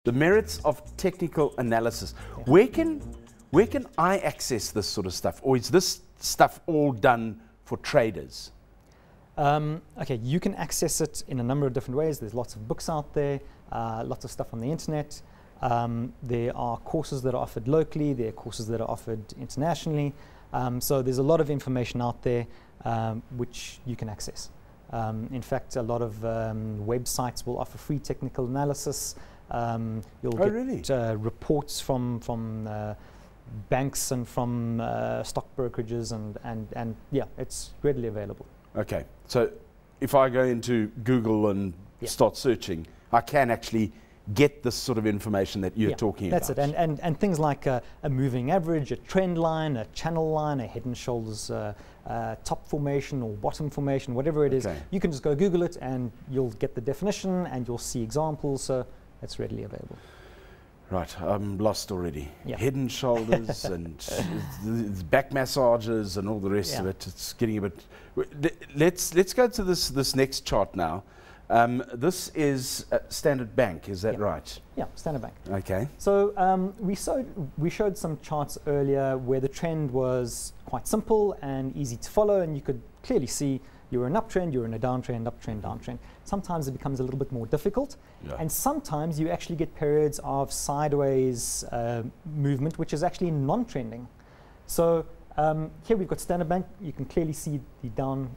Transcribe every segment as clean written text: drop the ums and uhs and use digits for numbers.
The merits of technical analysis. Yeah. Where can I access this sort of stuff? Or is this stuff all done for traders? Okay, you can access it in a number of different ways. There's lots of books out there, lots of stuff on the internet. There are courses that are offered locally, there are courses that are offered internationally. So there's a lot of information out there which you can access. In fact, a lot of websites will offer free technical analysis. You'll get really? Reports from banks and from stock brokerages, and yeah, it's readily available. Okay, so if I go into Google and start searching, I can actually get this sort of information that you're talking about. That's it, and things like a moving average, a trend line, a channel line, a head and shoulders top formation or bottom formation, whatever it is. You can just go Google it and you'll get the definition and you'll see examples, so it's readily available. Right, I'm lost already. Yeah. Head and shoulders and back massages and all the rest of it. It's getting a bit. Let's go to this next chart now. This is Standard Bank, is that right? Yeah, Standard Bank. Okay. So we showed some charts earlier where the trend was quite simple and easy to follow, and you could clearly see you're in an uptrend, you're in a downtrend, uptrend, downtrend. Sometimes it becomes a little bit more difficult, and sometimes you actually get periods of sideways movement, which is actually non-trending. So here we've got Standard Bank. You can clearly see the down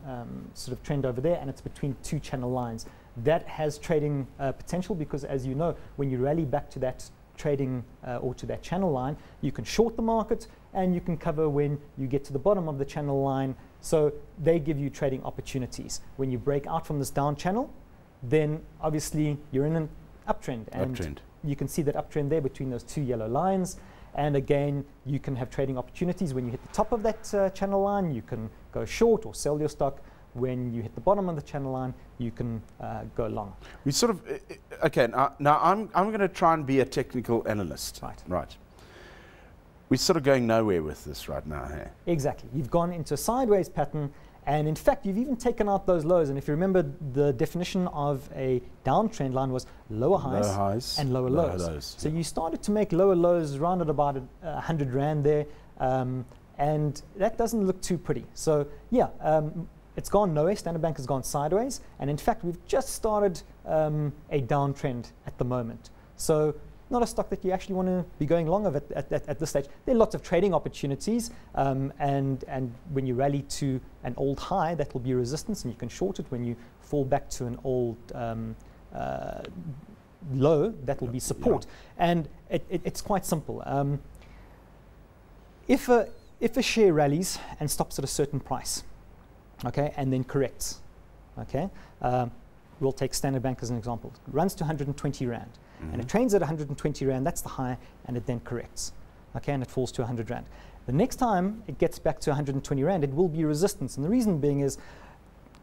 sort of trend over there, and it's between two channel lines. That has trading potential because, as you know, when you rally back to that trading or to that channel line, you can short the market and you can cover when you get to the bottom of the channel line. So they give you trading opportunities. When you break out from this down channel, then obviously you're in an uptrend. And you can see that uptrend there between those two yellow lines. And again, you can have trading opportunities when you hit the top of that channel line. You can go short or sell your stock. When you hit the bottom of the channel line, you can go long. We sort of, okay, now I'm going to try and be a technical analyst. Right. We're sort of going nowhere with this right now, hey? Exactly. You've gone into a sideways pattern, and in fact, you've even taken out those lows. And if you remember, the definition of a downtrend line was lower highs and lower lows. So you started to make lower lows around at about 100 Rand there, and that doesn't look too pretty. So yeah, it's gone nowhere. Standard Bank has gone sideways, and in fact, we've just started a downtrend at the moment. So not a stock that you actually want to be going long of at this stage. There are lots of trading opportunities, and when you rally to an old high, that will be resistance, and you can short it. When you fall back to an old low, that will be support. And it's quite simple. If a share rallies and stops at a certain price, okay, and then corrects, okay, we'll take Standard Bank as an example. It runs to 120 Rand. And it trades at 120 Rand, that's the high, and it then corrects. Okay, and it falls to 100 Rand. The next time it gets back to 120 Rand, it will be resistance. And the reason being is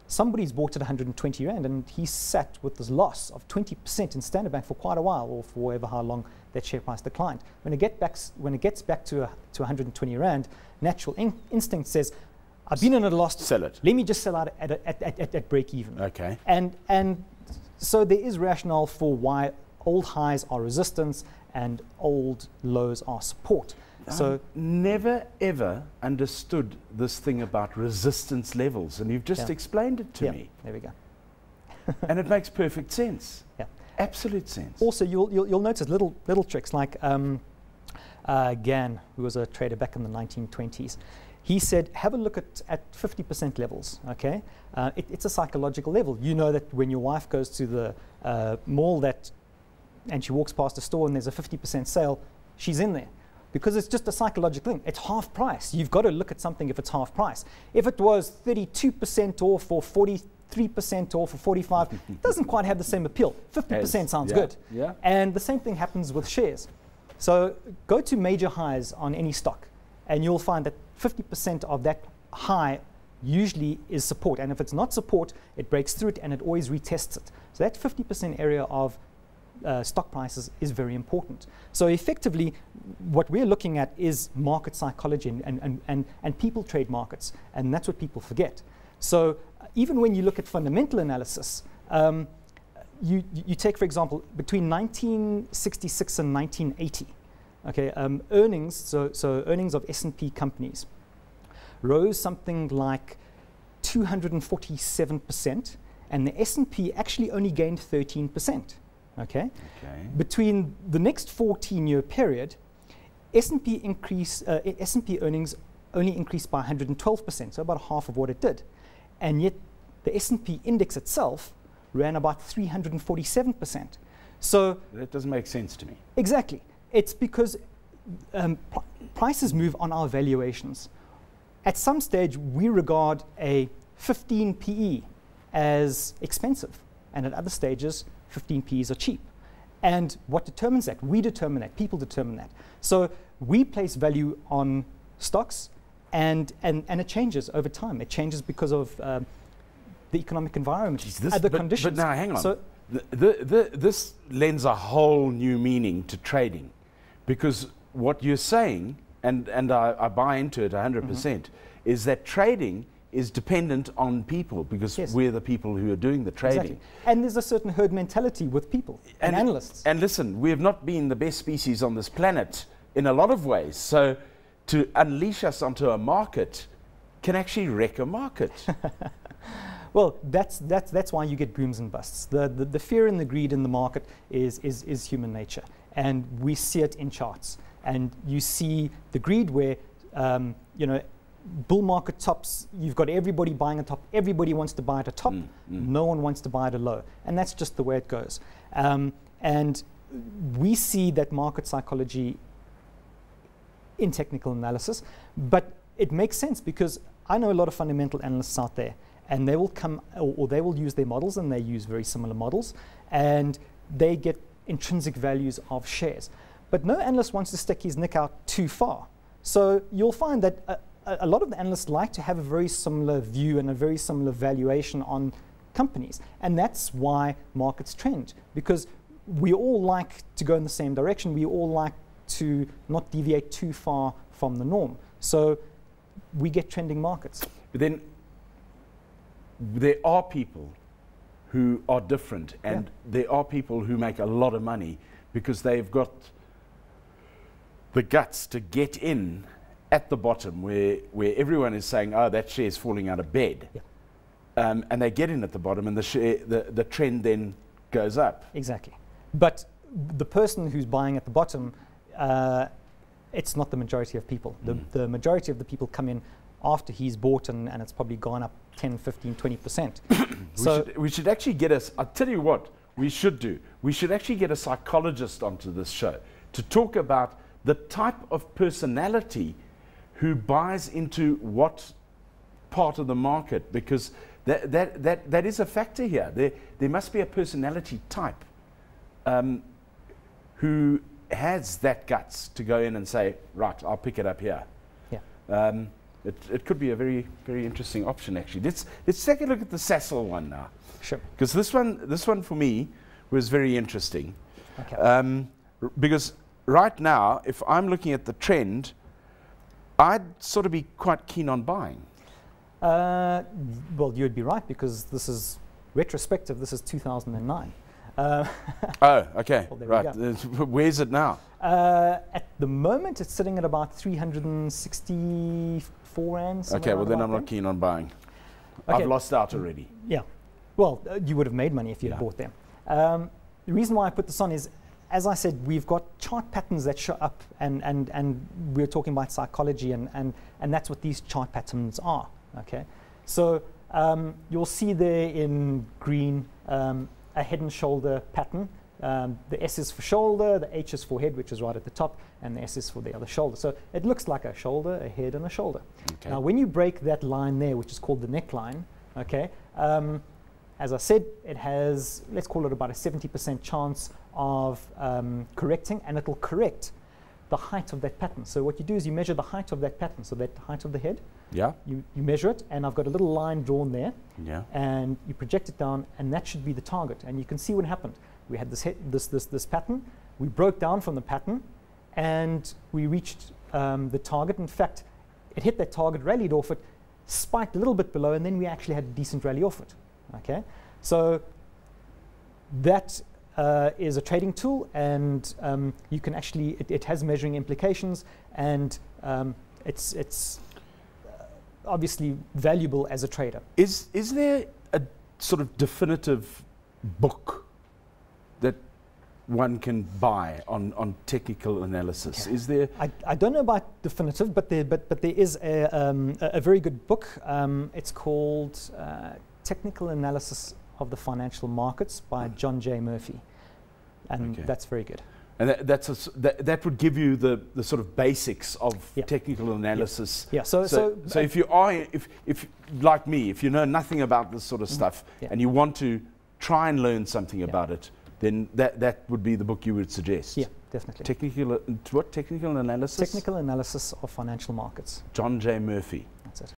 somebody's bought at 120 Rand and he sat with this loss of 20% in Standard Bank for quite a while, or for however how long that share price declined. When it gets back to 120 Rand, natural instinct says, I've been in a loss. Sell it. Let me just sell out at break even. Okay. And so there is rationale for why old highs are resistance and old lows are support. So never ever understood this thing about resistance levels, and you've just explained it to me. There we go. And it makes perfect sense. Yeah, absolute sense. Also, you'll notice little tricks like Gann, who was a trader back in the 1920s. He said, have a look at 50% levels, okay? It's a psychological level. You know that when your wife goes to the mall and she walks past a store and there's a 50% sale, she's in there. Because it's just a psychological thing. It's half price. You've got to look at something if it's half price. If it was 32% off or 43% off or 45, it doesn't quite have the same appeal. 50% sounds good. Yeah. And the same thing happens with shares. So go to major highs on any stock, and you'll find that 50% of that high usually is support. And if it's not support, it breaks through it and it always retests it. So that 50% area of stock prices is very important. So effectively, what we're looking at is market psychology, and people trade markets, and that's what people forget. So even when you look at fundamental analysis, you take, for example, between 1966 and 1980, okay, earnings, so earnings of S&P companies rose something like 247%, and the S&P actually only gained 13%. Okay? Between the next 14-year period, S&P earnings only increased by 112%, so about half of what it did. And yet the S&P index itself ran about 347%. So that doesn't make sense to me. Exactly. It's because prices move on our valuations. At some stage, we regard a 15 PE as expensive, and at other stages, 15 PEs are cheap. And what determines that? We determine that. People determine that. So we place value on stocks, and it changes over time. It changes because of the economic environment, other conditions. But now, hang on. So this lends a whole new meaning to trading, because what you're saying, and I buy into it 100%, is that trading is dependent on people, because we're the people who are doing the trading. Exactly. And there's a certain herd mentality with people and analysts. And listen, we have not been the best species on this planet in a lot of ways. So to unleash us onto a market can actually wreck a market. Well, that's why you get booms and busts. The fear and the greed in the market is human nature, and we see it in charts. And you see the greed where, bull market tops, you've got everybody buying a top. Everybody wants to buy at a top. No one wants to buy at a low. And that's just the way it goes. And we see that market psychology in technical analysis, but it makes sense because I know a lot of fundamental analysts out there, and they will come, or they will use their models, and they use very similar models, and they get intrinsic values of shares. But no analyst wants to stick his neck out too far. So you'll find that a lot of the analysts like to have a very similar view and a very similar valuation on companies. And that's why markets trend, because we all like to go in the same direction. We all like to not deviate too far from the norm. So we get trending markets. But then there are people who are different, and there are people who make a lot of money because they've got the guts to get in at the bottom where everyone is saying, oh, that share is falling out of bed. And they get in at the bottom, and the trend then goes up. Exactly. But the person who's buying at the bottom, it's not the majority of people. The majority of the people come in after he's bought, and it's probably gone up 10, 15, 20%. We should actually get us, I'll tell you what we should do. We should actually get a psychologist onto this show to talk about the type of personality who buys into what part of the market, because that is a factor here. There must be a personality type who has that guts to go in and say, right, I'll pick it up here. Yeah. It could be a very, very interesting option, actually. Let's take a look at the Sasol one now. Sure. Because this one for me was very interesting. Okay. Because right now, if I'm looking at the trend, I'd sort of be quite keen on buying. Well, you'd be right, because this is retrospective. This is 2009. Oh, okay. Well, right. Where's it now? At the moment, it's sitting at about 364 rand. Okay, well then I'm not keen on buying. Okay. I've lost out already. Yeah. Well, you would have made money if you had bought them. The reason why I put this on is, as I said, we've got chart patterns that show up, and we're talking about psychology, and that's what these chart patterns are. Okay, so you'll see there in green a head and shoulder pattern. The S is for shoulder, the H is for head, which is right at the top, and the S is for the other shoulder. So it looks like a shoulder, a head, and a shoulder. Okay. Now, when you break that line there, which is called the neckline, okay, as I said, it has, let's call it about a 70% chance of correcting, and it'll correct the height of that pattern. So what you do is you measure the height of that pattern, so that height of the head. Yeah. You measure it, and I've got a little line drawn there. Yeah. And you project it down, and that should be the target. And you can see what happened. We had this pattern. We broke down from the pattern, and we reached the target. In fact, it hit that target, rallied off it, spiked a little bit below, and then we actually had a decent rally off it. Okay. So that is a trading tool, and you can actually, it has measuring implications, and it's obviously valuable as a trader. Is there a sort of definitive book that one can buy on technical analysis? Okay. Is there? I don't know about definitive, but there is a very good book. It's called Technical Analysis of the Financial Markets by John J. Murphy, and that's very good. And that would give you the sort of basics of technical analysis. Yeah. So if you are, if like me, if you know nothing about this sort of stuff and you want to try and learn something about it, then that would be the book you would suggest. Yeah, definitely. Technical analysis? Technical Analysis of Financial Markets. John J. Murphy.